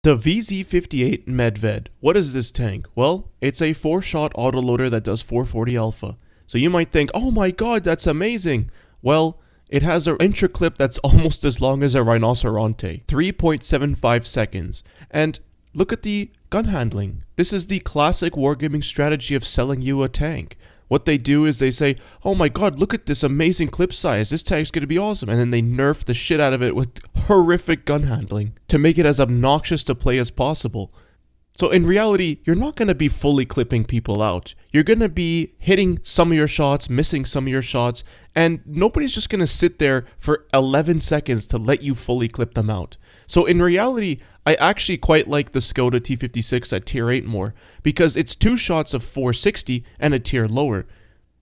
The VZ58 Medved. What is this tank? Well, it's a 4-shot autoloader that does 440 alpha. So you might think, oh my god, that's amazing. Well, it has an intro clip that's almost as long as a rhinoceronte. 3.75 seconds. And look at the gun handling. This is the classic wargaming strategy of selling you a tank. What they do is they say, oh my god, look at this amazing clip size, this tank's gonna be awesome, and then they nerf the shit out of it with horrific gun handling to make it as obnoxious to play as possible. So in reality, you're not gonna be fully clipping people out. You're gonna be hitting some of your shots, missing some of your shots, and nobody's just gonna sit there for 11 seconds to let you fully clip them out. So in reality, I actually quite like the Skoda T56 at tier 8 more, because it's 2 shots of 460 and a tier lower.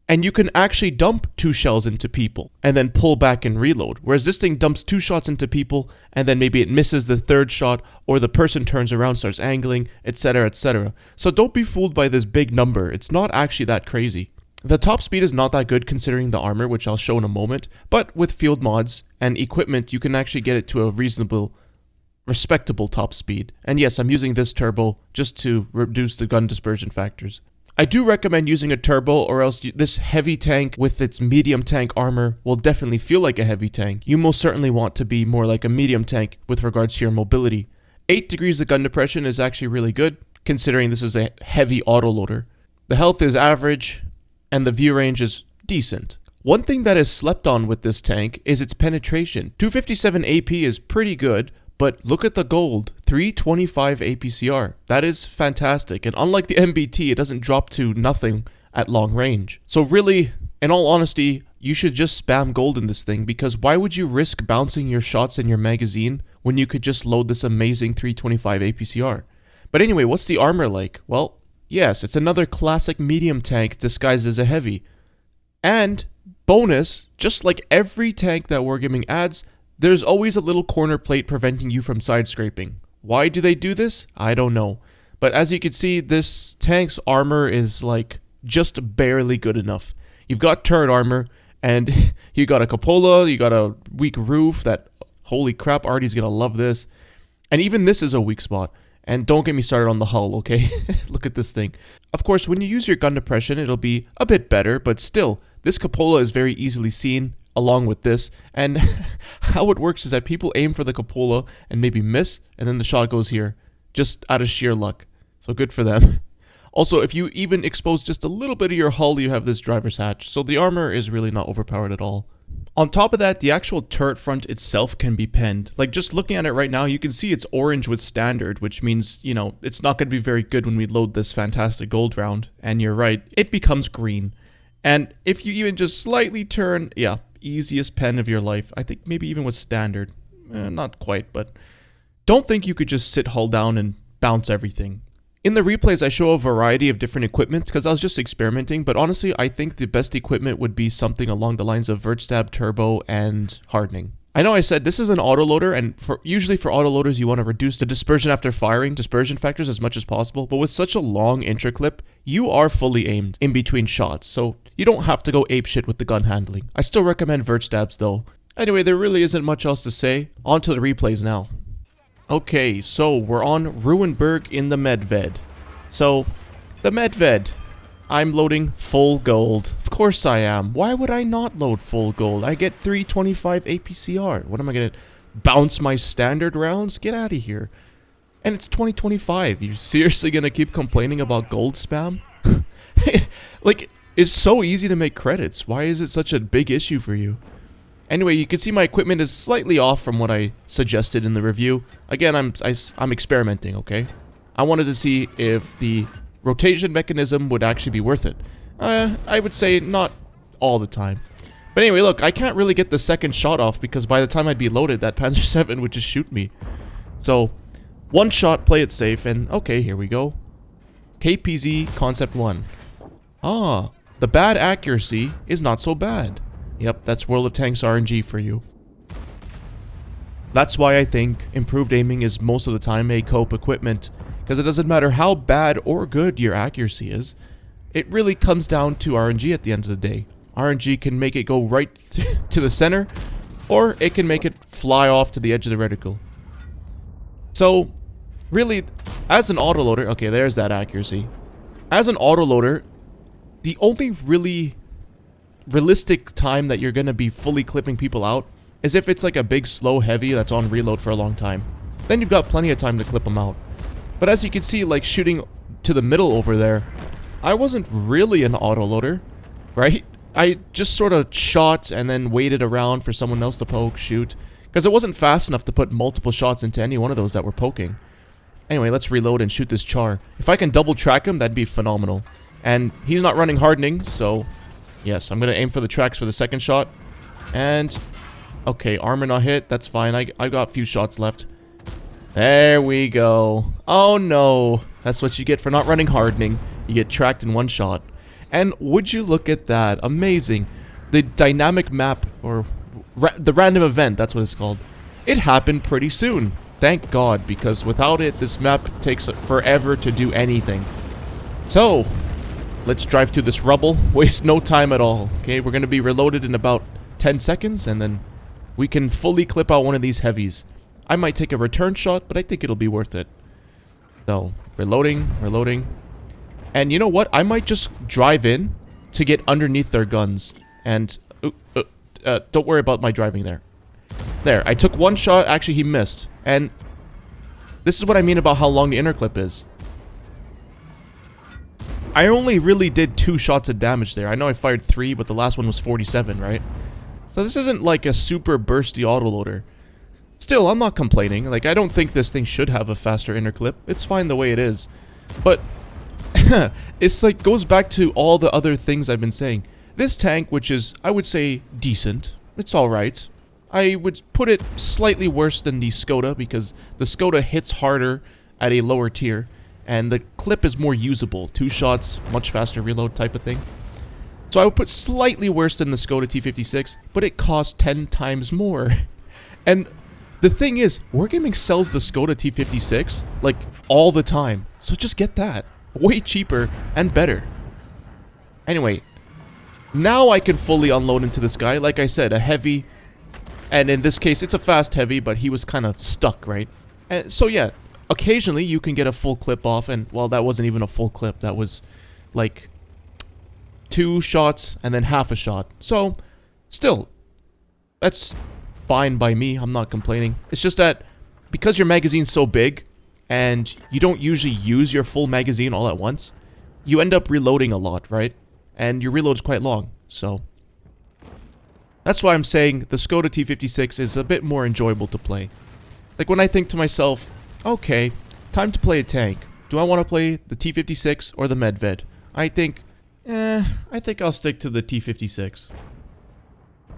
And you can actually dump 2 shells into people, and then pull back and reload. Whereas this thing dumps 2 shots into people, and then maybe it misses the 3rd shot, or the person turns around, starts angling, etc, etc. So don't be fooled by this big number, it's not actually that crazy. The top speed is not that good considering the armor, which I'll show in a moment, but with field mods and equipment, you can actually get it to a respectable top speed. And yes, I'm using this turbo just to reduce the gun dispersion factors. I do recommend using a turbo, or else this heavy tank with its medium tank armor will definitely feel like a heavy tank. You most certainly want to be more like a medium tank with regards to your mobility. 8 degrees of gun depression is actually really good, considering this is a heavy autoloader. The health is average, and the view range is decent. One thing that is slept on with this tank is its penetration. 257 AP is pretty good, but look at the gold, 325 APCR. That is fantastic, and unlike the MBT, it doesn't drop to nothing at long range. So really, in all honesty, you should just spam gold in this thing, because why would you risk bouncing your shots in your magazine when you could just load this amazing 325 APCR? But anyway, what's the armor like? Well, yes, it's another classic medium tank disguised as a heavy. And bonus, just like every tank that Wargaming adds, there's always a little corner plate preventing you from side scraping. Why do they do this? I don't know. But as you can see, this tank's armor is like just barely good enough. You've got turret armor, and you got a cupola, you got a weak roof that, holy crap, Artie's gonna love this. And even this is a weak spot. And don't get me started on the hull, okay? Look at this thing. Of course, when you use your gun depression, it'll be a bit better, but still, this cupola is very easily seen along with this. And how it works is that people aim for the cupola and maybe miss, and then the shot goes here, just out of sheer luck. So good for them. Also, if you even expose just a little bit of your hull, you have this driver's hatch, so the armor is really not overpowered at all. On top of that, the actual turret front itself can be penned. Like, just looking at it right now, you can see it's orange with standard, which means, you know, it's not going to be very good when we load this fantastic gold round. And you're right, it becomes green. And if you even just slightly turn, yeah, easiest pen of your life. I think maybe even with standard. Not quite, but don't think you could just sit hull down and bounce everything. In the replays, I show a variety of different equipment because I was just experimenting, but honestly, I think the best equipment would be something along the lines of vertstab, turbo, and hardening. I know I said this is an autoloader, and usually for autoloaders, you want to reduce the dispersion after firing, dispersion factors as much as possible, but with such a long intro clip, you are fully aimed in between shots, so you don't have to go apeshit with the gun handling. I still recommend vertstabs though. Anyway, there really isn't much else to say. On to the replays now. Okay, so we're on Ruinberg in the Medved. So, the Medved. I'm loading full gold. Of course I am. Why would I not load full gold? I get 325 APCR. What am I gonna bounce my standard rounds? Get out of here. And it's 2025. You seriously gonna keep complaining about gold spam? Like, it's so easy to make credits. Why is it such a big issue for you? Anyway, you can see my equipment is slightly off from what I suggested in the review. Again, I'm experimenting, okay? I wanted to see if the rotation mechanism would actually be worth it. I would say not all the time. But anyway, look, I can't really get the second shot off because by the time I'd be loaded, that Panzer 7 would just shoot me. So, one shot, play it safe, and okay, here we go. KPZ Concept 1. Ah, the bad accuracy is not so bad. Yep, that's World of Tanks RNG for you. That's why I think improved aiming is most of the time a cope equipment, because it doesn't matter how bad or good your accuracy is, it really comes down to RNG at the end of the day. RNG can make it go right to the center, or it can make it fly off to the edge of the reticle. So, really, as an autoloader, okay, there's that accuracy. As an autoloader, the only really realistic time that you're going to be fully clipping people out is if it's like a big slow heavy that's on reload for a long time. Then you've got plenty of time to clip them out. But as you can see, like shooting to the middle over there, I wasn't really an autoloader, right? I just sort of shot and then waited around for someone else to poke, shoot, because it wasn't fast enough to put multiple shots into any one of those that were poking. Anyway, let's reload and shoot this char. If I can double track him, that'd be phenomenal. And he's not running hardening, so yes, I'm going to aim for the tracks for the second shot. And, okay, armor not hit, that's fine. I got a few shots left. There we go. Oh no, that's what you get for not running hardening. You get tracked in one shot. And would you look at that, amazing. The dynamic map, or the random event, that's what it's called. It happened pretty soon. Thank God, because without it, this map takes forever to do anything. So, let's drive through this rubble, waste no time at all. Okay, we're going to be reloaded in about 10 seconds, and then we can fully clip out one of these heavies. I might take a return shot, but I think it'll be worth it. So, reloading, reloading. And you know what? I might just drive in to get underneath their guns. And, don't worry about my driving there. There, I took one shot, actually he missed. And this is what I mean about how long the inner clip is. I only really did 2 shots of damage there. I know I fired 3, but the last one was 47, right? So this isn't like a super bursty autoloader. Still, I'm not complaining. Like, I don't think this thing should have a faster inner clip. It's fine the way it is. But, it's like, goes back to all the other things I've been saying. This tank, which is, I would say, decent. It's alright. I would put it slightly worse than the Skoda, because the Skoda hits harder at a lower tier. And the clip is more usable. 2 shots, much faster reload type of thing. So I would put slightly worse than the Skoda T56, but it costs 10 times more. And the thing is, Wargaming sells the Skoda T56, like, all the time. So just get that. Way cheaper and better. Anyway, now I can fully unload into this guy. Like I said, a heavy. And in this case, it's a fast heavy, but he was kind of stuck, right? And so yeah, occasionally you can get a full clip off. And, well, that wasn't even a full clip. That was, like, 2 shots and then half a shot. So, still, that's fine by me. I'm not complaining. It's just that because your magazine's so big and you don't usually use your full magazine all at once, you end up reloading a lot, right? And your reload's quite long, so that's why I'm saying the Skoda T56 is a bit more enjoyable to play. Like, when I think to myself, okay, time to play a tank. Do I want to play the T56 or the Medved? I think I'll stick to the T56.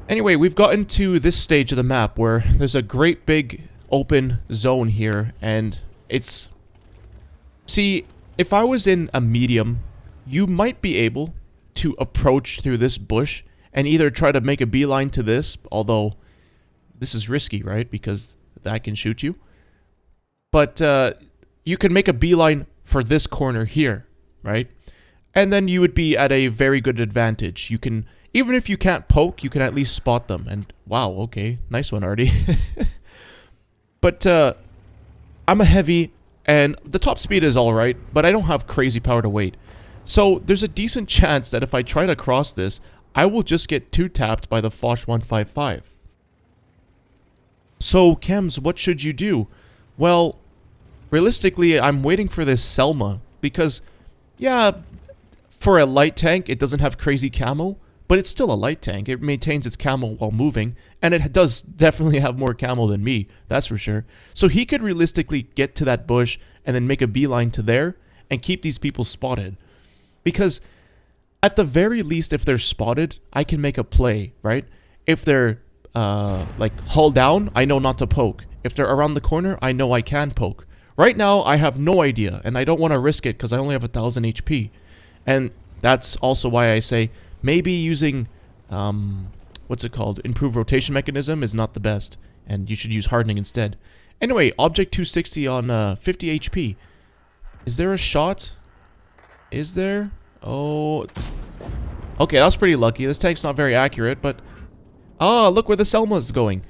Anyway, we've gotten to this stage of the map where there's a great big open zone here, and it's... See, if I was in a medium, you might be able to approach through this bush and either try to make a beeline to this, although this is risky, right? Because that can shoot you. But you can make a beeline for this corner here, right? And then you would be at a very good advantage. You can... Even if you can't poke, you can at least spot them. And wow, okay, nice one, Artie. But I'm a heavy, and the top speed is alright, but I don't have crazy power to weight. So there's a decent chance that if I try to cross this, I will just get 2-tapped by the Foch 155. So, Chems, what should you do? Well, realistically, I'm waiting for this Selma, because, yeah, for a light tank, it doesn't have crazy camo. But it's still a light tank. It maintains its camo while moving. And it does definitely have more camo than me. That's for sure. So he could realistically get to that bush and then make a beeline to there and keep these people spotted. Because at the very least, if they're spotted, I can make a play, right? If they're like hull down, I know not to poke. If they're around the corner, I know I can poke. Right now, I have no idea. And I don't want to risk it because I only have 1000 HP. And that's also why I say... Maybe using, what's it called, improved rotation mechanism is not the best, and you should use hardening instead. Anyway, object 260 on 50 HP. Is there a shot? Is there? Oh, okay, that was pretty lucky. This tank's not very accurate, but... Ah, look where the Selma's going.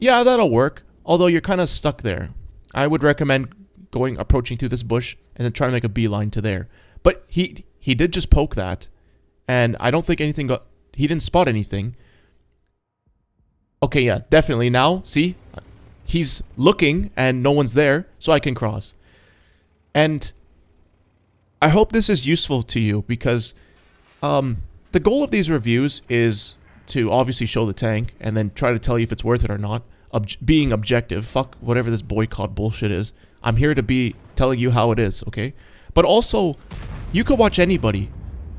Yeah, that'll work, although you're kind of stuck there. I would recommend approaching through this bush and then trying to make a beeline to there. But he did just poke that, and I don't think anything got... He didn't spot anything. Okay, yeah, definitely now, see? He's looking and no one's there, so I can cross. And I hope this is useful to you because the goal of these reviews is to obviously show the tank and then try to tell you if it's worth it or not. Being objective. Fuck whatever this boycott bullshit is. I'm here to be telling you how it is, okay? But also, you could watch anybody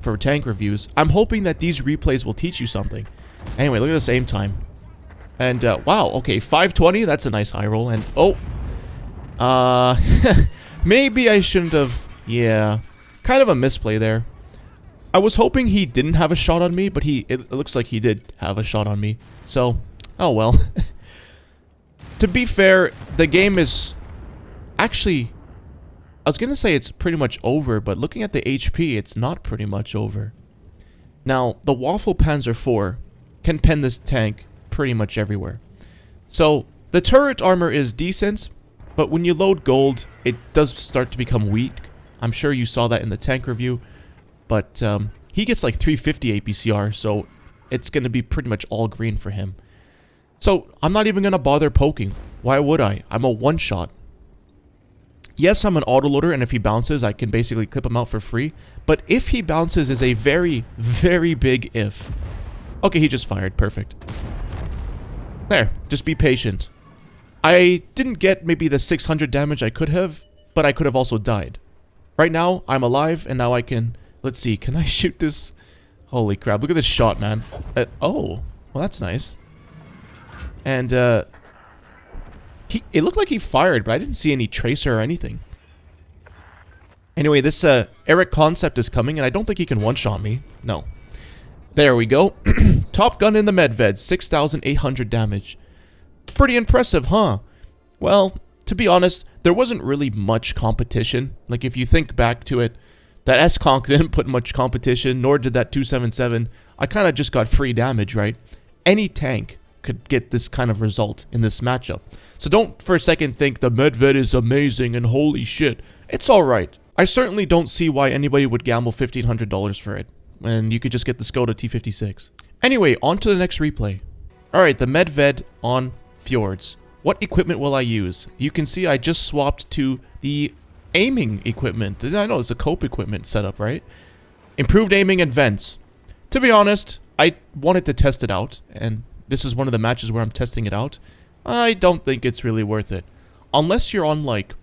for tank reviews. I'm hoping that these replays will teach you something. Anyway, look at this aim time. And, wow, okay, 520, that's a nice high roll, and, oh. Maybe I shouldn't have, yeah, kind of a misplay there. I was hoping he didn't have a shot on me, but it looks like he did have a shot on me. So, oh well. To be fair, the game is, actually, I was gonna say it's pretty much over, but looking at the HP, it's not pretty much over. Now, the Waffle Panzer IV can pen this tank pretty much everywhere. So, the turret armor is decent, but when you load gold, it does start to become weak. I'm sure you saw that in the tank review, but he gets like 350 APCR, so it's going to be pretty much all green for him. So, I'm not even going to bother poking. Why would I? I'm a one-shot. Yes, I'm an autoloader, and if he bounces, I can basically clip him out for free, but if he bounces is a very, very big if. Okay, he just fired. Perfect. There, just be patient. I didn't get maybe the 600 damage I could have, but I could have also died. Right now, I'm alive, and now I can... Let's see, can I shoot this? Holy crap, look at this shot, man. Oh, well that's nice. And, it looked like he fired, but I didn't see any tracer or anything. Anyway, this, Eric Concept is coming, and I don't think he can one-shot me. No. There we go. Top gun in the Medved, 6,800 damage. Pretty impressive, huh? Well, to be honest, there wasn't really much competition. Like, if you think back to it, that S-Conk didn't put much competition, nor did that 277. I kind of just got free damage, right? Any tank could get this kind of result in this matchup. So don't for a second think the Medved is amazing and holy shit. It's alright. I certainly don't see why anybody would gamble $1,500 for it, when you could just get the Skoda T56. Anyway, on to the next replay. Alright, the Medved on Fjords. What equipment will I use? You can see I just swapped to the aiming equipment. I know it's a cope equipment setup, right? Improved aiming and vents. To be honest, I wanted to test it out, and this is one of the matches where I'm testing it out. I don't think it's really worth it. Unless you're on, like,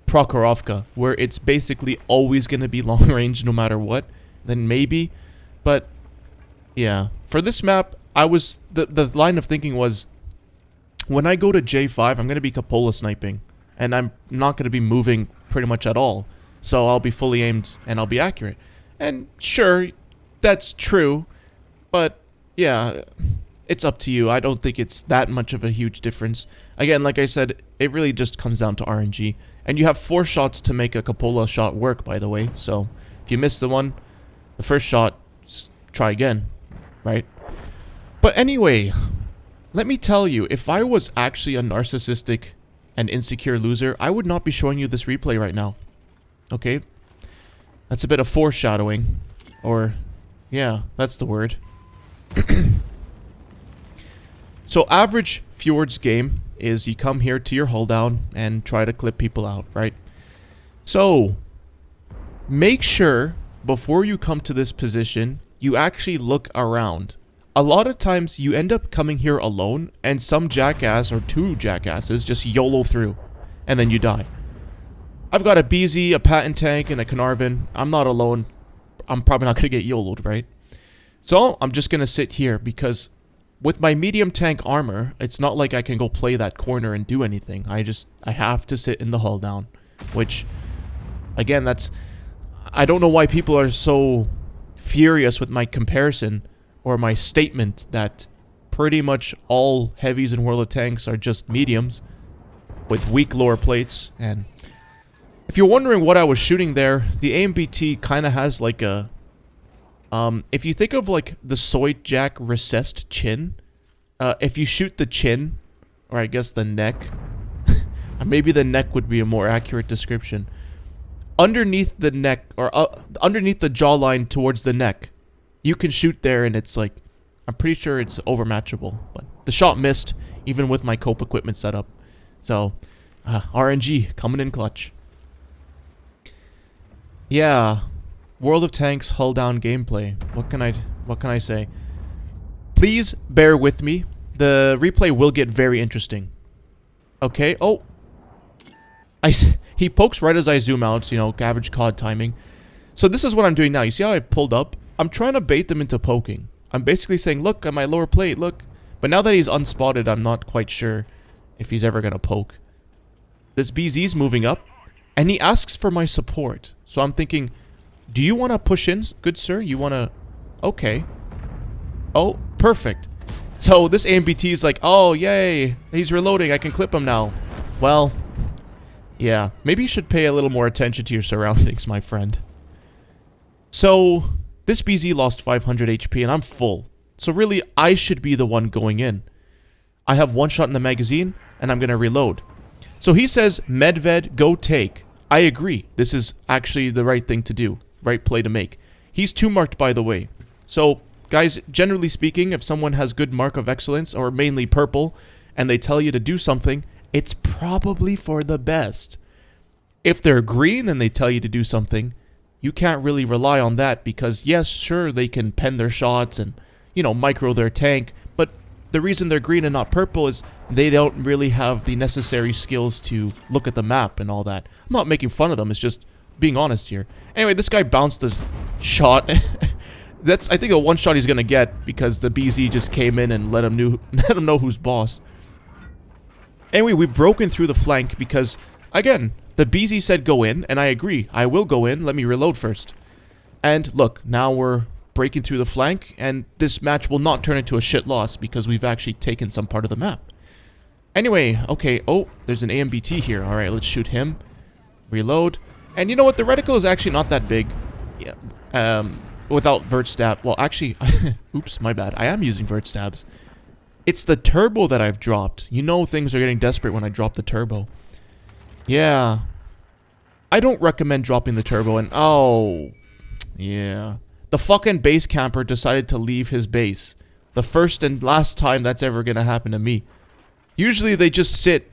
Prokhorovka, where it's basically always going to be long range no matter what, then maybe. But, yeah. For this map, the line of thinking was, when I go to J5, I'm going to be Cupola sniping, and I'm not going to be moving pretty much at all. So I'll be fully aimed, and I'll be accurate. And sure, that's true, but yeah, it's up to you. I don't think it's that much of a huge difference. Again, like I said, it really just comes down to RNG. And you have 4 shots to make a Cupola shot work, by the way. So if you miss the first shot, try again, right? But anyway, let me tell you, if I was actually a narcissistic and insecure loser, I would not be showing you this replay right now. Okay? That's a bit of foreshadowing. Or, yeah, that's the word. So average Fjords game is you come here to your hull down and try to clip people out, right? So, make sure before you come to this position, you actually look around. A lot of times you end up coming here alone and some jackass or 2 jackasses just YOLO through and then you die. I've got a BZ, a Patent Tank, and a Carnarvon. I'm not alone. I'm probably not going to get YOLO'd, right? So, I'm just going to sit here because with my medium tank armor, it's not like I can go play that corner and do anything. I have to sit in the hull down. Which, again, I don't know why people are so furious with my comparison or my statement that pretty much all heavies in World of Tanks are just mediums with weak lower plates. And if you're wondering what I was shooting there, the AMBT kind of has like a... if you think of like the Soy Jack recessed chin, if you shoot the chin, or I guess the neck, Maybe the neck would be a more accurate description. Underneath the neck, or underneath the jawline towards the neck, you can shoot there, and it's like, I'm pretty sure it's overmatchable. But the shot missed, even with my cope equipment setup. So, RNG coming in clutch. Yeah, World of Tanks hull down gameplay. What can I say? Please bear with me. The replay will get very interesting. Okay. Oh, he pokes right as I zoom out. You know, average COD timing. So this is what I'm doing now. You see how I pulled up? I'm trying to bait them into poking. I'm basically saying, look at my lower plate, look. But now that he's unspotted, I'm not quite sure if he's ever gonna poke. This BZ's moving up, and he asks for my support. So I'm thinking, do you want to push in, good sir? You want to... Okay. Oh, perfect. So this AMBT is like, oh, yay. He's reloading. I can clip him now. Well, yeah. Maybe you should pay a little more attention to your surroundings, my friend. So, this BZ lost 500 HP, and I'm full. So really, I should be the one going in. I have one shot in the magazine, and I'm going to reload. So he says, Medved, go take. I agree. This is actually the right thing to do. Right play to make. He's 2-marked, by the way. So, guys, generally speaking, if someone has good mark of excellence, or mainly purple, and they tell you to do something, it's probably for the best. If they're green and they tell you to do something, you can't really rely on that because, yes, sure, they can pen their shots and, you know, micro their tank, but the reason they're green and not purple is they don't really have the necessary skills to look at the map and all that. I'm not making fun of them, it's just being honest here. Anyway, this guy bounced the shot. That's, I think, a one shot he's gonna get because the BZ just came in and let him know who's boss. Anyway, we've broken through the flank because, again, the BZ said go in, and I agree. I will go in. Let me reload first. And look, now we're breaking through the flank, and this match will not turn into a shit loss because we've actually taken some part of the map. Anyway, okay. Oh, there's an AMBT here. All right, let's shoot him. Reload. And you know what? The reticle is actually not that big. Yeah. Without vert stab. Well, actually, oops, my bad. I am using vert stabs. It's the turbo that I've dropped. You know things are getting desperate when I drop the turbo. Yeah. I don't recommend dropping the turbo and... Oh. Yeah. The fucking base camper decided to leave his base. The first and last time that's ever gonna happen to me. Usually they just sit,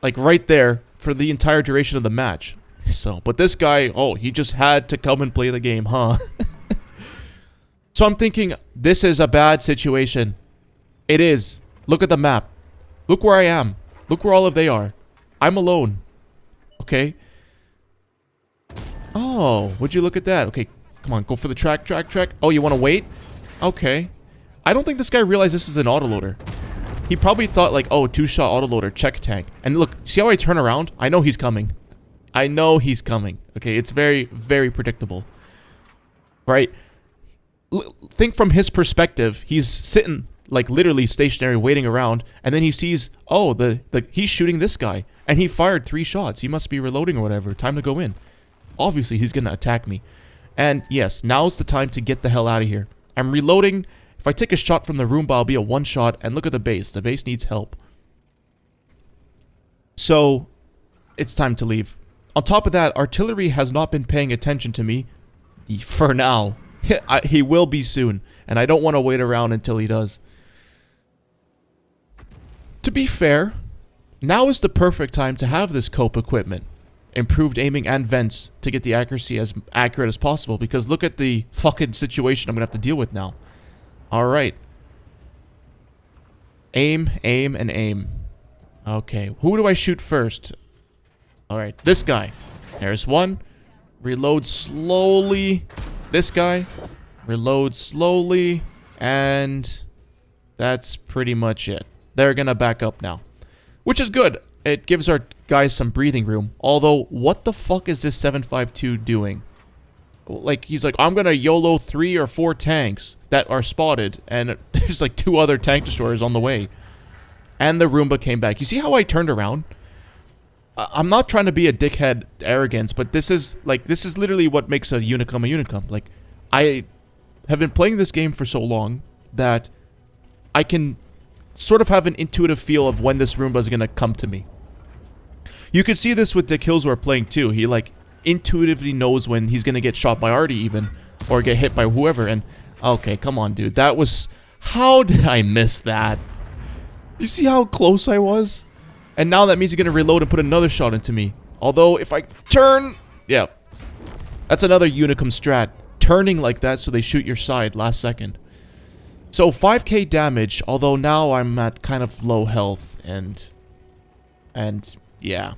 like, right there for the entire duration of the match. So, but this guy, oh, he just had to come and play the game, huh? So I'm thinking, this is a bad situation. It is. Look at the map. Look where I am. Look where all of they are. I'm alone. Okay? Oh, would you look at that? Okay, come on, go for the track. Oh, you want to wait? Okay. I don't think this guy realized this is an autoloader. He probably thought like, oh, 2-shot autoloader, check tank. And look, see how I turn around? I know he's coming. I know he's coming. Okay, it's very, very predictable. Right? Think from his perspective. He's sitting, like, literally stationary, waiting around. And then he sees, oh, he's shooting this guy. And he fired 3 shots. He must be reloading or whatever. Time to go in. Obviously, he's going to attack me. And yes, now's the time to get the hell out of here. I'm reloading. If I take a shot from the Roomba, I'll be a 1-shot. And look at the base. The base needs help. So, it's time to leave. On top of that, artillery has not been paying attention to me. For now. He will be soon. And I don't want to wait around until he does. To be fair, now is the perfect time to have this cope equipment. Improved aiming and vents to get the accuracy as accurate as possible. Because look at the fucking situation I'm going to have to deal with now. Alright. Aim, aim, and aim. Okay, who do I shoot first? Alright, this guy. There's one. Reload slowly. This guy. Reload slowly. And that's pretty much it. They're gonna back up now. Which is good. It gives our guys some breathing room. Although, what the fuck is this 752 doing? Like, he's like, I'm gonna YOLO 3 or 4 tanks that are spotted. And there's like 2 other tank destroyers on the way. And the Roomba came back. You see how I turned around? I'm not trying to be a dickhead arrogance, but this is literally what makes a Unicum a Unicum. Like, I have been playing this game for so long that I can sort of have an intuitive feel of when this Roomba is going to come to me. You could see this with the kills we're playing too. He like intuitively knows when he's gonna get shot by Artie even, or get hit by whoever. And okay, come on, dude. That was... How did I miss that? You see how close I was? And now that means he's gonna reload and put another shot into me. Although, if I turn... Yeah. That's another Unicum strat. Turning like that so they shoot your side last second. So 5k damage, although now I'm at kind of low health and yeah.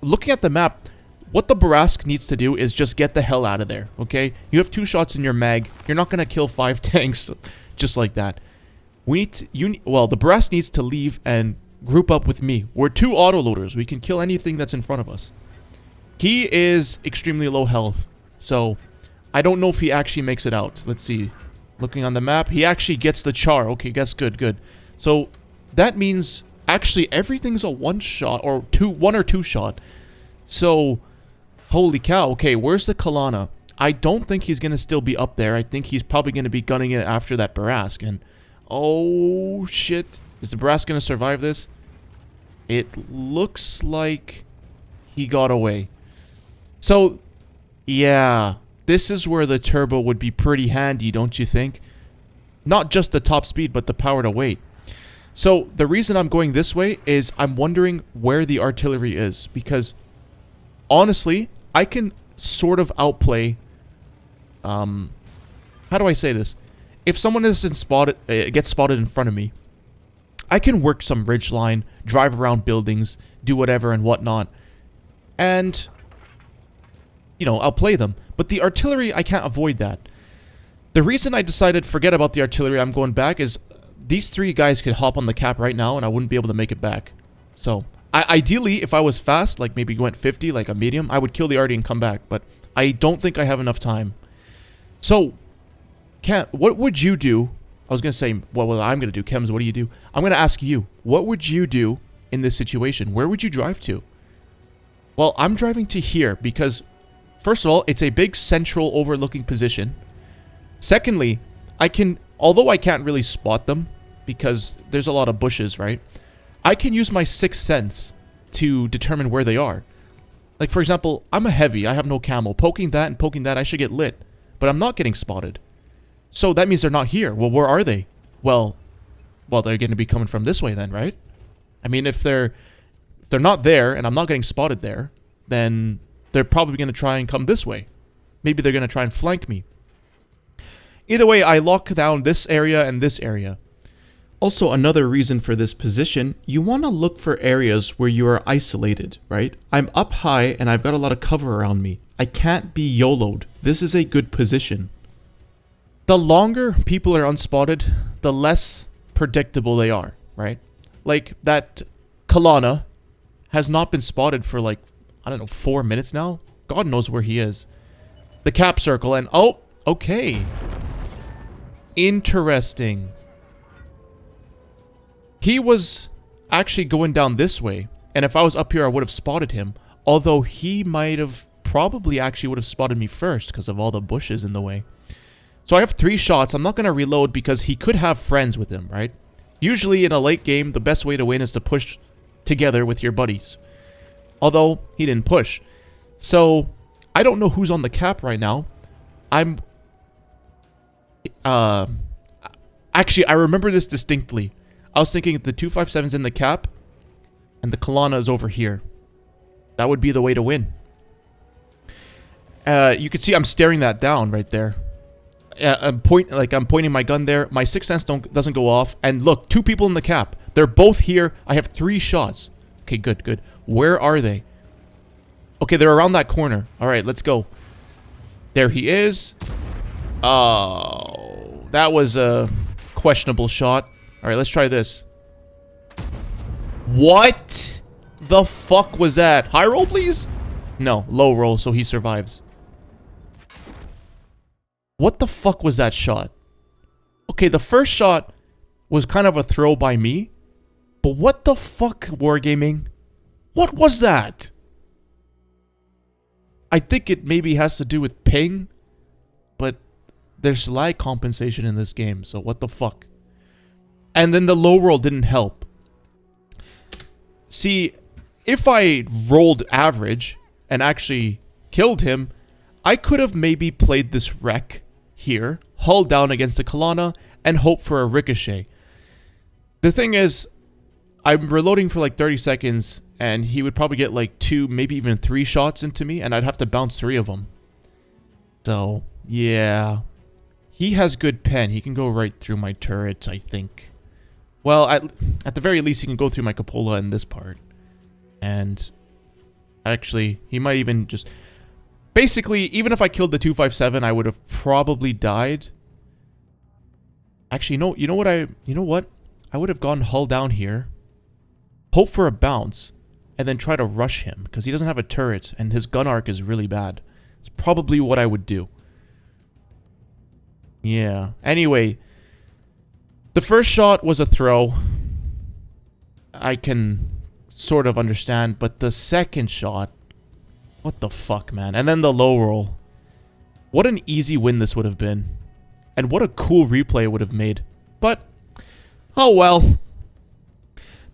Looking at the map, what the Barask needs to do is just get the hell out of there, okay? You have 2 shots in your mag. You're not gonna kill 5 tanks just like that. We need to, well, the Barask needs to leave and group up with me. We're 2 autoloaders. We can kill anything that's in front of us. He is extremely low health, so I don't know if he actually makes it out. Let's see. Looking on the map, he actually gets the char. Okay, that's good, good. So that means actually everything's a 1 shot or 1 or 2 shot. So holy cow. Okay, where's the Kalana? I don't think he's gonna still be up there. I think he's probably gonna be gunning it after that Barask. And oh shit, is the Barask gonna survive this? It looks like he got away. So yeah. This is where the turbo would be pretty handy, don't you think? Not just the top speed, but the power to weight. So, the reason I'm going this way is I'm wondering where the artillery is. Because, honestly, I can sort of outplay... how do I say this? If someone isn't spotted, gets spotted in front of me, I can work some ridgeline, drive around buildings, do whatever and whatnot. And... you know, I'll play them. But the artillery, I can't avoid that. The reason I decided forget about the artillery, I'm going back, is these 3 guys could hop on the cap right now and I wouldn't be able to make it back. So, ideally, if I was fast, like maybe went 50, like a medium, I would kill the arty and come back. But I don't think I have enough time. So, what would you do? I was going to say, well, I'm going to do. Chems, what do you do? I'm going to ask you, what would you do in this situation? Where would you drive to? Well, I'm driving to here because... First of all, it's a big central overlooking position. Secondly, although I can't really spot them because there's a lot of bushes, right? I can use my 6th sense to determine where they are. Like, for example, I'm a heavy, I have no camo. Poking that and poking that, I should get lit. But I'm not getting spotted. So that means they're not here. Well, where are they? Well, they're going to be coming from this way then, right? I mean, if they're not there and I'm not getting spotted there, then... they're probably going to try and come this way. Maybe they're going to try and flank me. Either way, I lock down this area and this area. Also, another reason for this position, you want to look for areas where you are isolated, right? I'm up high and I've got a lot of cover around me. I can't be YOLO'd. This is a good position. The longer people are unspotted, the less predictable they are, right? Like that Kalana has not been spotted for like, I don't know, 4 minutes now? God knows where he is. The cap circle and... oh, okay. Interesting. He was actually going down this way. And if I was up here, I would have spotted him. Although he might have... probably actually would have spotted me first because of all the bushes in the way. So I have 3 shots. I'm not going to reload because he could have friends with him, right? Usually in a late game, the best way to win is to push together with your buddies. Although, he didn't push. So, I don't know who's on the cap right now. Actually, I remember this distinctly. I was thinking the 257's in the cap, and the Kalana is over here. That would be the way to win. You can see I'm staring that down right there. I'm pointing my gun there. My 6th sense doesn't go off. And look, 2 people in the cap. They're both here. I have 3 shots. Okay, good, good. Where are they? Okay, they're around that corner. Alright, let's go. There he is. Oh, that was a questionable shot. Alright, let's try this. What the fuck was that? High roll, please? No, low roll, so he survives. What the fuck was that shot? Okay, the first shot was kind of a throw by me. But what the fuck, Wargaming? What was that? I think it maybe has to do with ping. But there's lag compensation in this game, so what the fuck? And then the low roll didn't help. See, if I rolled average and actually killed him, I could have maybe played this wreck here, hull down against the Kalana, and hope for a ricochet. The thing is, I'm reloading for like 30 seconds, and he would probably get like 2, maybe even 3 shots into me, and I'd have to bounce 3 of them. So, yeah. He has good pen. He can go right through my turret, I think. Well, at the very least, he can go through my cupola in this part. And actually, he might even just... Basically, even if I killed the 257, I would have probably died. Actually, you know what? I would have gone hull down here, hope for a bounce, and then try to rush him, because he doesn't have a turret, and his gun arc is really bad. It's probably what I would do. Yeah. Anyway, the first shot was a throw. I can sort of understand, but the second shot... What the fuck, man? And then the low roll. What an easy win this would have been. And what a cool replay it would have made. But, oh well.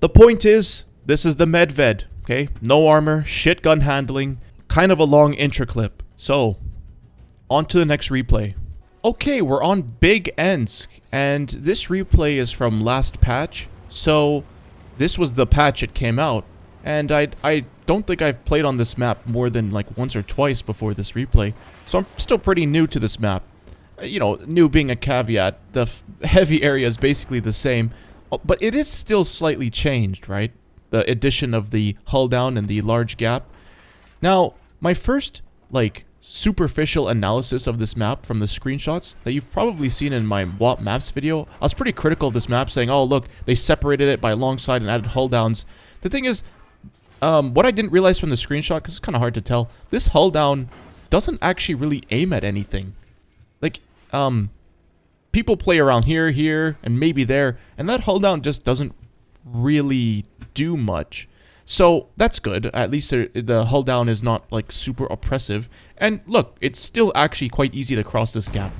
The point is, this is the Medved, okay? No armor, shit gun handling, kind of a long intro clip. So, on to the next replay. Okay, we're on Big Ensk, and this replay is from last patch. So, this was the patch it came out. And I don't think I've played on this map more than like once or twice before this replay. So I'm still pretty new to this map. You know, new being a caveat. The heavy area is basically the same. But it is still slightly changed, right? The addition of the hull down and the large gap. Now, my first, like, superficial analysis of this map from the screenshots that you've probably seen in my WAP Maps video, I was pretty critical of this map, saying, oh, look, they separated it by alongside and added hull downs. The thing is, what I didn't realize from the screenshot, because it's kind of hard to tell, this hull down doesn't actually really aim at anything. Like, people play around here, and maybe there, and that hull down just doesn't really do much. So, that's good. At least the hull down is not, like, super oppressive. And look, it's still actually quite easy to cross this gap.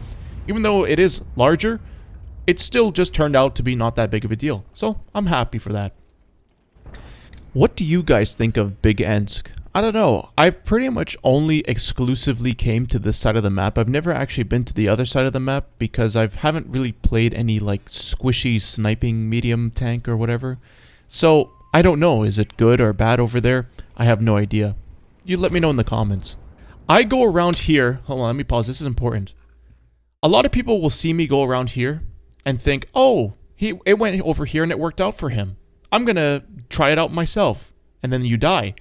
Even though it is larger, it still just turned out to be not that big of a deal. So, I'm happy for that. What do you guys think of Big Ensk? I don't know. I've pretty much only exclusively came to this side of the map. I've never actually been to the other side of the map because I haven't really played any like squishy sniping medium tank or whatever. So, I don't know. Is it good or bad over there? I have no idea. You let me know in the comments. I go around here. Hold on, let me pause. This is important. A lot of people will see me go around here and think, oh, it went over here and it worked out for him. I'm gonna try it out myself, and then you die.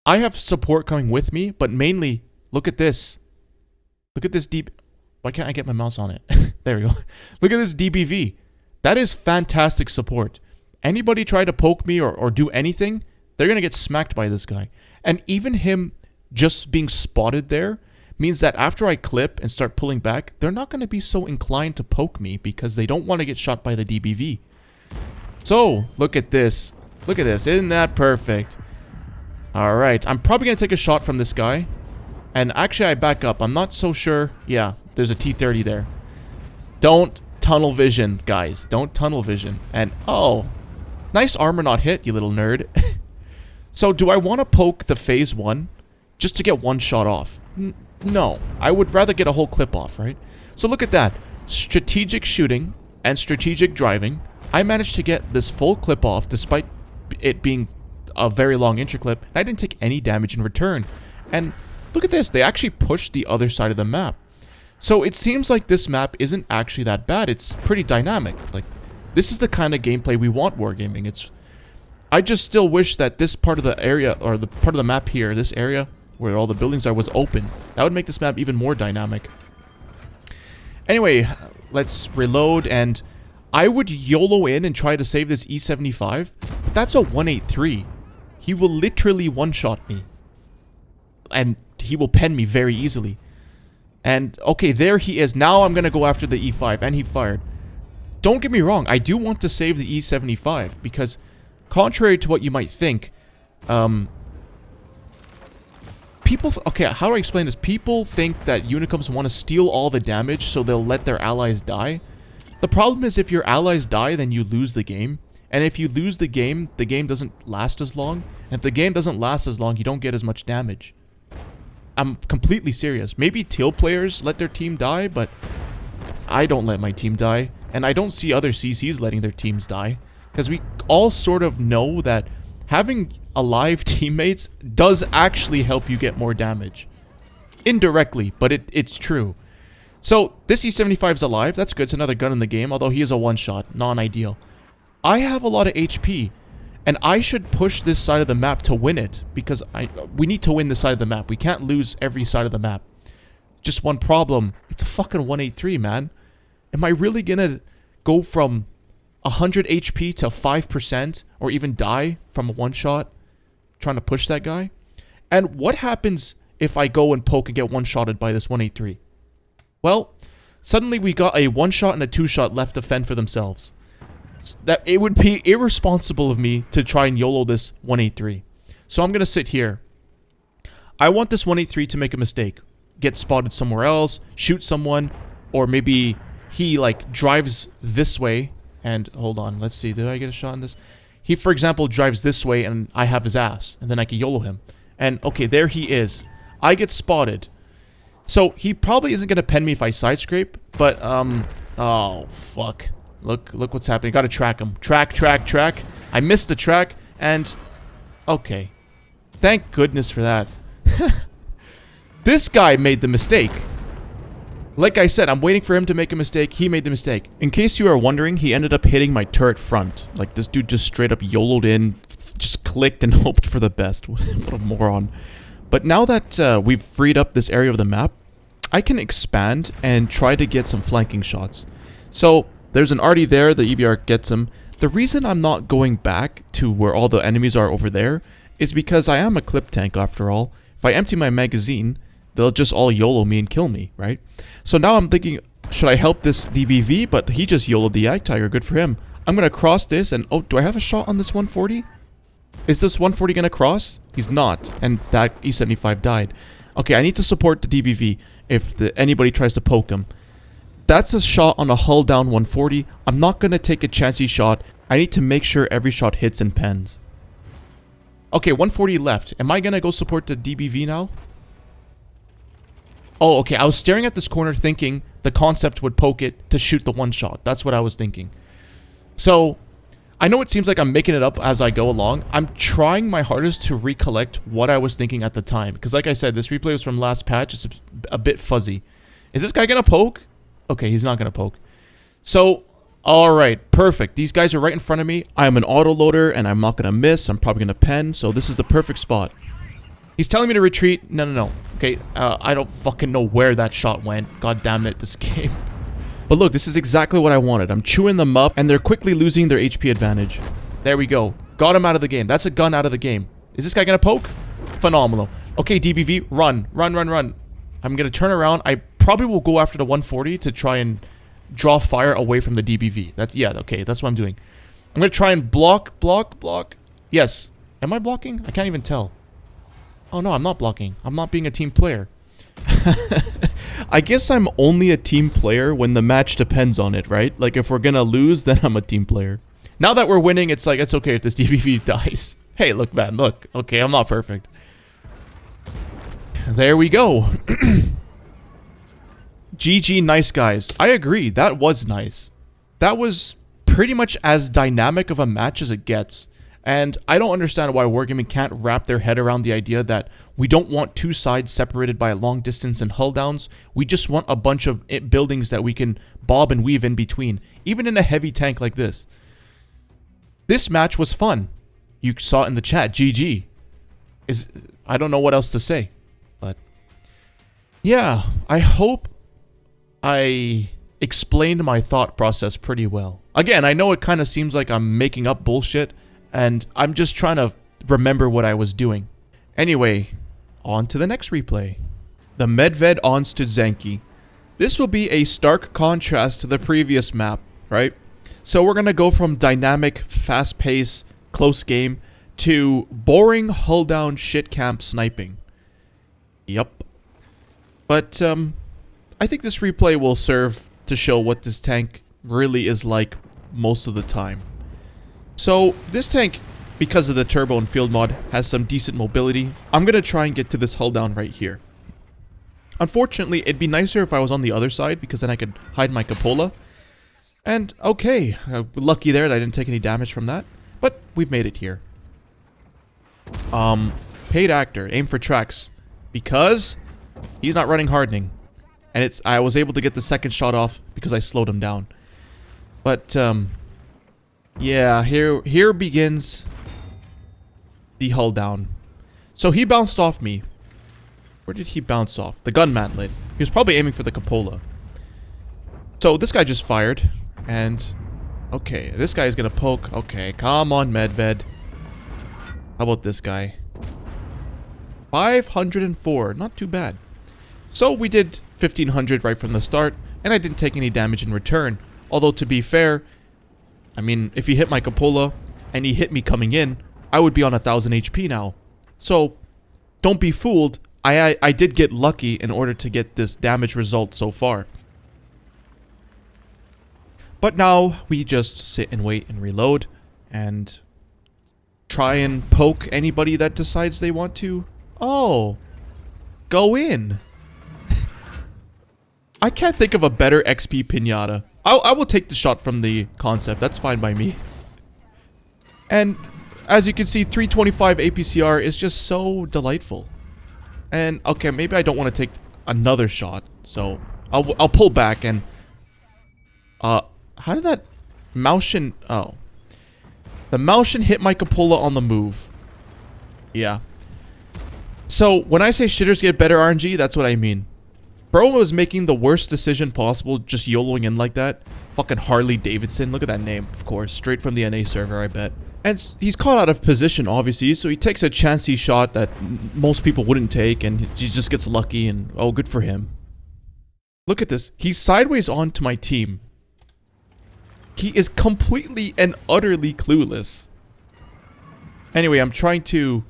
I have support coming with me, but mainly, look at this. Look at this deep... Why can't I get my mouse on it? There we go. Look at this DBV. That is fantastic support. Anybody try to poke me or do anything, they're gonna get smacked by this guy. And even him just being spotted there means that after I clip and start pulling back, they're not gonna be so inclined to poke me because they don't want to get shot by the DBV. So, look at this. Look at this. Isn't that perfect? Alright, I'm probably going to take a shot from this guy. And actually, I back up. I'm not so sure. Yeah, there's a T30 there. Don't tunnel vision, guys. Don't tunnel vision. And, oh, nice armor not hit, you little nerd. So, do I want to poke the phase 1 just to get one shot off? No. I would rather get a whole clip off, right? So, look at that. Strategic shooting and strategic driving. I managed to get this full clip off despite it being a very long intro clip. And I didn't take any damage in return. And look at this. They actually pushed the other side of the map. So it seems like this map isn't actually that bad. It's pretty dynamic. Like, this is the kind of gameplay we want wargaming. I just still wish that this part of the area, or the part of the map here, this area where all the buildings are, was open. That would make this map even more dynamic. Anyway, let's reload, and I would YOLO in and try to save this E75, but that's a 183. He will literally one-shot me. And he will pen me very easily. And, okay, there he is. Now I'm going to go after the E5, and he fired. Don't get me wrong, I do want to save the E75, because contrary to what you might think, people... Okay, how do I explain this? People think that Unicums want to steal all the damage so they'll let their allies die. The problem is if your allies die, then you lose the game. And if you lose the game doesn't last as long. And if the game doesn't last as long, you don't get as much damage. I'm completely serious. Maybe teal players let their team die, but I don't let my team die. And I don't see other CCs letting their teams die. Because we all sort of know that having alive teammates does actually help you get more damage. Indirectly, but it's true. So, this E75 is alive. That's good. It's another gun in the game, although he is a one-shot. Non-ideal. I have a lot of HP, and I should push this side of the map to win it, because we need to win this side of the map. We can't lose every side of the map. Just one problem. It's a fucking 183, man. Am I really gonna go from 100 HP to 5%, or even die from a one-shot trying to push that guy? And what happens if I go and poke and get one-shotted by this 183? Well, suddenly we got a one-shot and a two-shot left to fend for themselves. That it would be irresponsible of me to try and YOLO this 183. So I'm gonna sit here. I want this 183 to make a mistake. Get spotted somewhere else, shoot someone, or maybe he like drives this way and hold on, let's see, did I get a shot on this? He, for example, drives this way and I have his ass, and then I can YOLO him. And okay, there he is. I get spotted. So he probably isn't gonna pen me if I side scrape, but oh fuck. Look what's happening. Gotta track him. Track. I missed the track, and okay. Thank goodness for that. This guy made the mistake. Like I said, I'm waiting for him to make a mistake. He made the mistake. In case you are wondering, he ended up hitting my turret front. Like, this dude just straight up YOLO'd in, just clicked and hoped for the best. What a moron. But now that we've freed up this area of the map, I can expand and try to get some flanking shots. So, there's an arty there, the EBR gets him. The reason I'm not going back to where all the enemies are over there is because I am a clip tank after all. If I empty my magazine, they'll just all YOLO me and kill me, right? So now I'm thinking, should I help this DBV? But he just YOLO'd the Ag Tiger, good for him. I'm gonna cross this and, oh, do I have a shot on this 140? Is this 140 gonna cross? He's not, and that E75 died. Okay, I need to support the DBV if anybody tries to poke him. That's a shot on a hull down 140. I'm not gonna take a chancy shot. I need to make sure every shot hits and pens. Okay, 140 left. Am I gonna go support the DBV now? Oh, okay, I was staring at this corner thinking the concept would poke it to shoot the one shot. That's what I was thinking. So, I know it seems like I'm making it up as I go along. I'm trying my hardest to recollect what I was thinking at the time. Because like I said, this replay was from last patch. It's a bit fuzzy. Is this guy gonna poke? Okay, he's not gonna poke. So, alright, perfect. These guys are right in front of me. I am an autoloader and I'm not gonna miss. I'm probably gonna pen. So this is the perfect spot. He's telling me to retreat. No. Okay, I don't fucking know where that shot went. God damn it, this game. But look, this is exactly what I wanted. I'm chewing them up, and they're quickly losing their HP advantage. There we go. Got him out of the game. That's a gun out of the game. Is this guy gonna poke? Phenomenal. Okay, DBV, run. I'm gonna turn around. I probably will go after the 140 to try and draw fire away from the DBV. Yeah, okay, that's what I'm doing. I'm gonna try and block. Yes. Am I blocking? I can't even tell. Oh no, I'm not blocking. I'm not being a team player. I guess I'm only a team player when the match depends on it, right? Like, if we're gonna lose, then I'm a team player. Now that we're winning, it's like, it's okay if this DBV dies. Hey, look, man, look. Okay, I'm not perfect. There we go. GG, nice guys. I agree, that was nice. That was pretty much as dynamic of a match as it gets. And I don't understand why Wargaming can't wrap their head around the idea that we don't want two sides separated by a long distance and hull downs. We just want a bunch of buildings that we can bob and weave in between, even in a heavy tank like this. This match was fun. You saw it in the chat, GG. I don't know what else to say, but yeah, I hope I explained my thought process pretty well. Again, I know it kind of seems like I'm making up bullshit, and I'm just trying to remember what I was doing. Anyway, on to the next replay. The Medved on Studzanki. This will be a stark contrast to the previous map, right? So we're going to go from dynamic, fast-paced, close game to boring hull-down shit camp sniping. Yup. But I think this replay will serve to show what this tank really is like most of the time. So this tank, because of the turbo and field mod, has some decent mobility. I'm going to try and get to this hull down right here. Unfortunately, it'd be nicer if I was on the other side, because then I could hide my cupola. And okay, lucky there that I didn't take any damage from that. But we've made it here. Paid actor, aim for tracks. Because he's not running hardening. And I was able to get the second shot off because I slowed him down. But, yeah, here begins the hull down. So he bounced off me. Where did he bounce off? The gun mantlet. He was probably aiming for the cupola. So this guy just fired. And, okay, this guy is gonna poke. Okay, come on, Medved. How about this guy? 504. Not too bad. So we did 1500 right from the start. And I didn't take any damage in return. Although, to be fair, I mean, if he hit my cupola and he hit me coming in, I would be on 1000 HP now. So, don't be fooled. I did get lucky in order to get this damage result so far. But now, we just sit and wait and reload. And try and poke anybody that decides they want to. Oh. Go in. I can't think of a better XP pinata. I will take the shot from the concept. That's fine by me. And as you can see, 325 APCR is just so delightful. And okay, maybe I don't want to take another shot, so I'll pull back and how did that Maushin? Oh, the Maushin hit my cupola on the move. Yeah. So when I say shitters get better RNG, that's what I mean. Bro was making the worst decision possible, just YOLOing in like that. Fucking Harley Davidson. Look at that name, of course. Straight from the NA server, I bet. And he's caught out of position, obviously, so he takes a chancy shot that most people wouldn't take, and he just gets lucky, and oh, good for him. Look at this. He's sideways onto my team. He is completely and utterly clueless. Anyway, I'm trying to,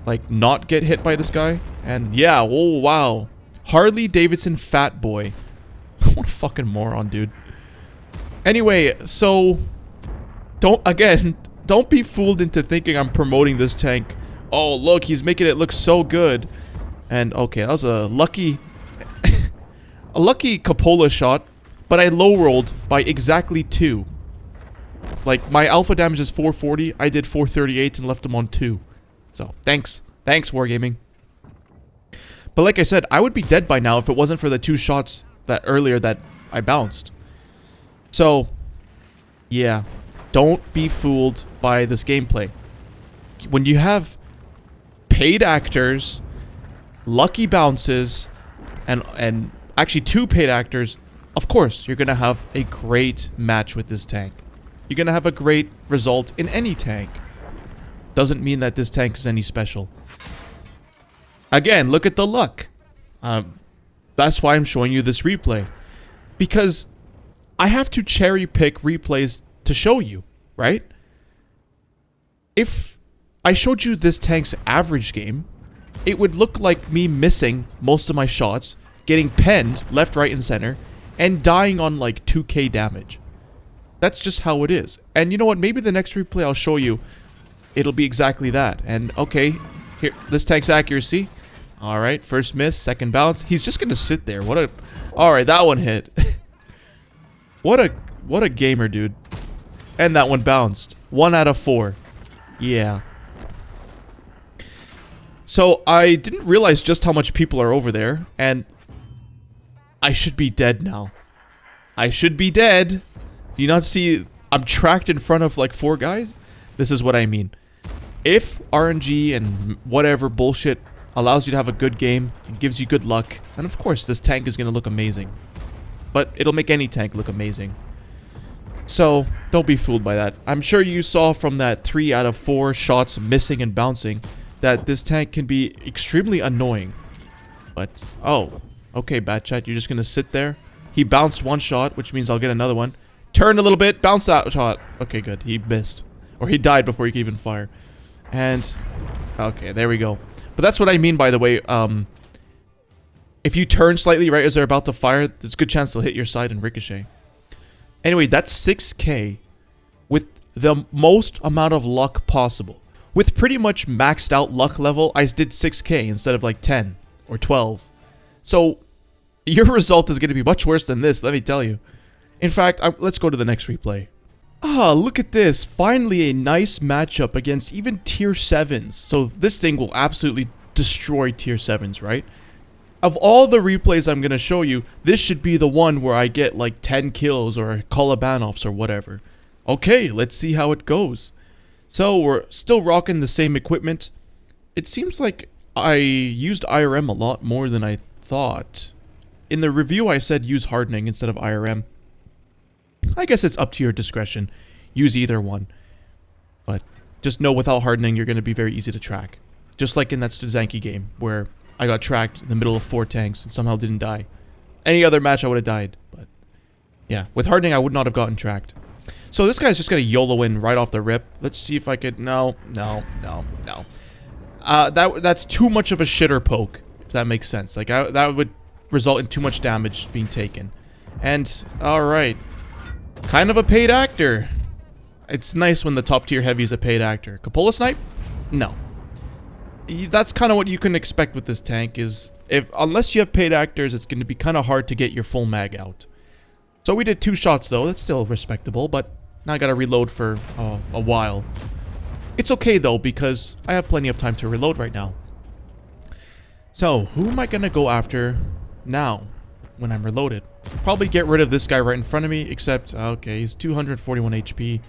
like, not get hit by this guy. And yeah, oh, wow. Harley Davidson fat boy. What a fucking moron, dude. Anyway, so don't be fooled into thinking I'm promoting this tank. Oh, look, he's making it look so good. And okay, that was a lucky a lucky cupola shot, but I low rolled by exactly 2. Like, my alpha damage is 440, I did 438 and left him on 2. So, thanks. Thanks, Wargaming. But like I said, I would be dead by now if it wasn't for the 2 shots that earlier that I bounced. So, yeah. Don't be fooled by this gameplay. When you have paid actors, lucky bounces, and actually 2 paid actors, of course, you're going to have a great match with this tank. You're going to have a great result in any tank. Doesn't mean that this tank is any special. Again, look at the luck. That's why I'm showing you this replay. Because I have to cherry pick replays to show you, right? If I showed you this tank's average game, it would look like me missing most of my shots, getting penned left, right, and center, and dying on like 2k damage. That's just how it is. And you know what? Maybe the next replay I'll show you, it'll be exactly that. And okay, here, this tank's accuracy. Alright, first miss, second bounce. He's just gonna sit there. What a... Alright, that one hit. What a gamer, dude. And that one bounced. 1 out of 4. Yeah. So, I didn't realize just how much people are over there. And I should be dead now. I should be dead. Do you not see... I'm tracked in front of like 4 guys? This is what I mean. If RNG and whatever bullshit allows you to have a good game and gives you good luck, and of course this tank is going to look amazing. But it'll make any tank look amazing. So, don't be fooled by that. I'm sure you saw from that 3 out of 4 shots missing and bouncing that this tank can be extremely annoying. But, oh, okay, bad chat, you're just going to sit there. He bounced 1 shot, which means I'll get another one. Turn a little bit, bounce that shot. Okay, good, he missed. Or he died before he could even fire. And, okay, there we go. But that's what I mean, by the way. If you turn slightly right as they're about to fire, there's a good chance they'll hit your side and ricochet. Anyway, that's 6k with the most amount of luck possible. With pretty much maxed out luck level, I did 6k instead of like 10 or 12. So your result is going to be much worse than this, let me tell you. In fact, let's go to the next replay. Ah, look at this. Finally a nice matchup against even tier 7s. So this thing will absolutely destroy tier 7s, right? Of all the replays I'm going to show you, this should be the one where I get like 10 kills or call a ban-offs or whatever. Okay, let's see how it goes. So we're still rocking the same equipment. It seems like I used IRM a lot more than I thought. In the review I said use hardening instead of IRM. I guess it's up to your discretion. Use either one. But just know without hardening you're going to be very easy to track. Just like in that Studzanki game where I got tracked in the middle of 4 tanks and somehow didn't die. Any other match I would have died. But yeah, with hardening I would not have gotten tracked. So this guy's just gonna YOLO in right off the rip. Let's see if I could... No. That's too much of a shitter poke, if that makes sense. Like, that would result in too much damage being taken. And, alright. Kind of a paid actor. It's nice when the top tier heavy is a paid actor. Cupola snipe? No. That's kind of what you can expect with this tank, is... unless you have paid actors, it's gonna be kind of hard to get your full mag out. So we did 2 shots though, that's still respectable, but now I gotta reload for a while. It's okay though, because I have plenty of time to reload right now. So, who am I gonna go after now, when I'm reloaded? Probably get rid of this guy right in front of me, except, okay, he's 241 HP.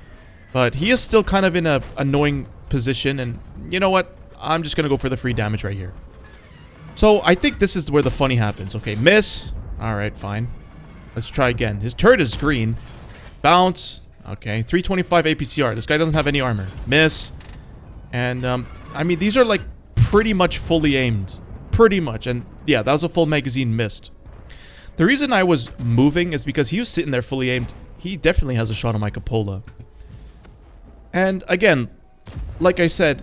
But he is still kind of in a annoying position, and you know what? I'm just gonna go for the free damage right here. So, I think this is where the funny happens. Okay, miss. Alright, fine. Let's try again. His turret is green. Bounce. Okay, 325 APCR. This guy doesn't have any armor. Miss. And, I mean, these are, like, pretty much fully aimed. Pretty much. And, yeah, that was a full magazine missed. The reason I was moving is because he was sitting there fully aimed. He definitely has a shot on my cupola. And, again, like I said,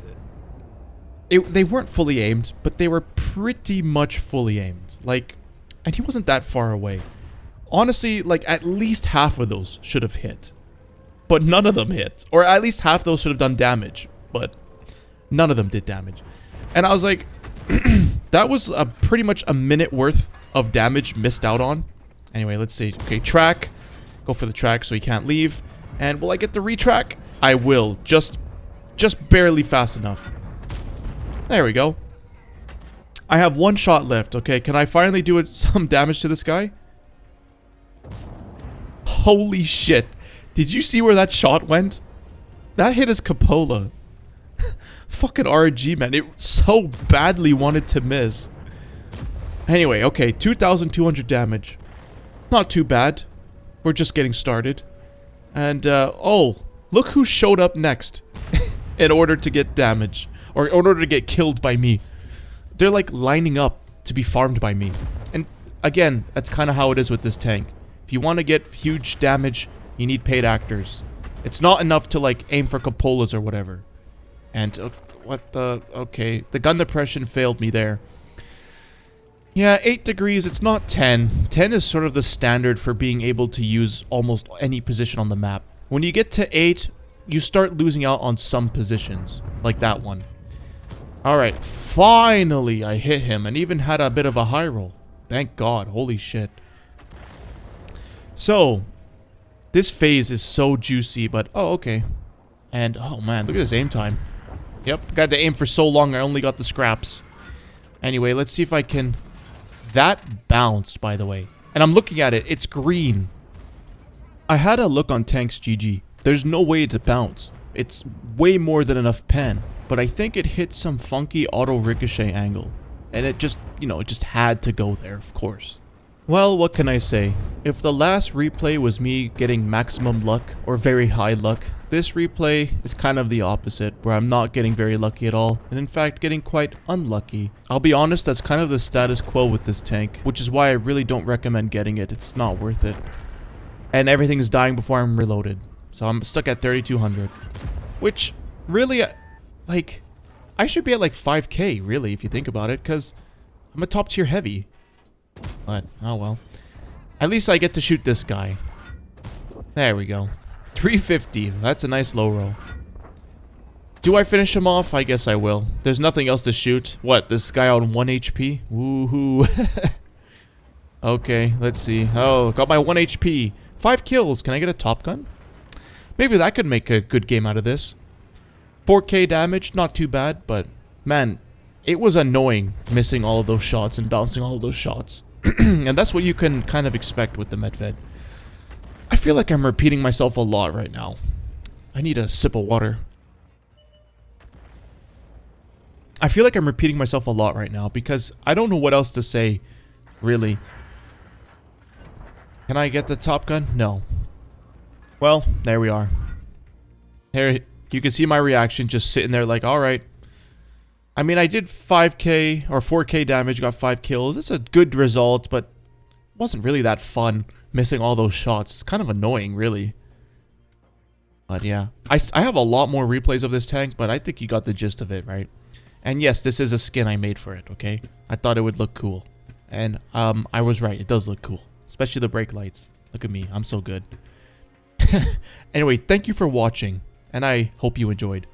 they weren't fully aimed, but they were pretty much fully aimed. Like, and he wasn't that far away. Honestly, like, at least half of those should have hit. But none of them hit. Or at least half those should have done damage. But none of them did damage. And I was like, that was pretty much a minute worth of damage missed out on. Anyway, let's see. Okay, track. Go for the track so he can't leave. And will I get the retrack? I will. Just barely fast enough. There we go. I have 1 shot left. Okay, can I finally do some damage to this guy? Holy shit. Did you see where that shot went? That hit his cupola. Fucking RNG, man. It so badly wanted to miss. Anyway, okay. 2,200 damage. Not too bad. We're just getting started. And, oh. Look who showed up next. In order to get damage. Or in order to get killed by me. They're, like, lining up to be farmed by me. And, again, that's kind of how it is with this tank. If you want to get huge damage, you need paid actors. It's not enough to, like, aim for cupolas or whatever. And, what the... Okay, the gun depression failed me there. Yeah, 8 degrees, it's not 10. 10 is sort of the standard for being able to use almost any position on the map. When you get to 8, you start losing out on some positions. Like that one. Alright, finally I hit him and even had a bit of a high roll. Thank God, holy shit. So, this phase is so juicy, but... Oh, okay. And, oh man, look at this aim time. Yep, got to aim for so long I only got the scraps. Anyway, let's see if I can... That bounced, by the way. And I'm looking at it, it's green. I had a look on Tanks GG. There's no way to bounce. It's way more than enough pen. But I think it hit some funky auto ricochet angle. And it just, you know, it just had to go there, of course. Well, what can I say? If the last replay was me getting maximum luck or very high luck, this replay is kind of the opposite, where I'm not getting very lucky at all, and in fact getting quite unlucky. I'll be honest, that's kind of the status quo with this tank, which is why I really don't recommend getting it. It's not worth it. And everything's dying before I'm reloaded. So I'm stuck at 3,200. Which, really, like, I should be at like 5k, really, if you think about it, because I'm a top tier heavy. But, oh well. At least I get to shoot this guy. There we go. 350. That's a nice low roll. Do I finish him off? I guess I will. There's nothing else to shoot. What, this guy on 1 HP? Woohoo. Okay, let's see. Oh, got my 1 HP. 5 kills. Can I get a top gun? Maybe that could make a good game out of this. 4k damage, not too bad, but man, it was annoying missing all of those shots and bouncing all of those shots. And that's what you can kind of expect with the Medved. I feel like I'm repeating myself a lot right now. I need a sip of water. I feel like I'm repeating myself a lot right now because I don't know what else to say, really. Can I get the top gun? No. Well, there we are. Here, you can see my reaction just sitting there like, alright. I mean, I did 5k or 4k damage, got 5 kills. It's a good result, but it wasn't really that fun missing all those shots. It's kind of annoying, really. But yeah, I have a lot more replays of this tank, but I think you got the gist of it, right? And yes, this is a skin I made for it, okay? I thought it would look cool. And I was right, it does look cool. Especially the brake lights. Look at me, I'm so good. Anyway, thank you for watching, and I hope you enjoyed.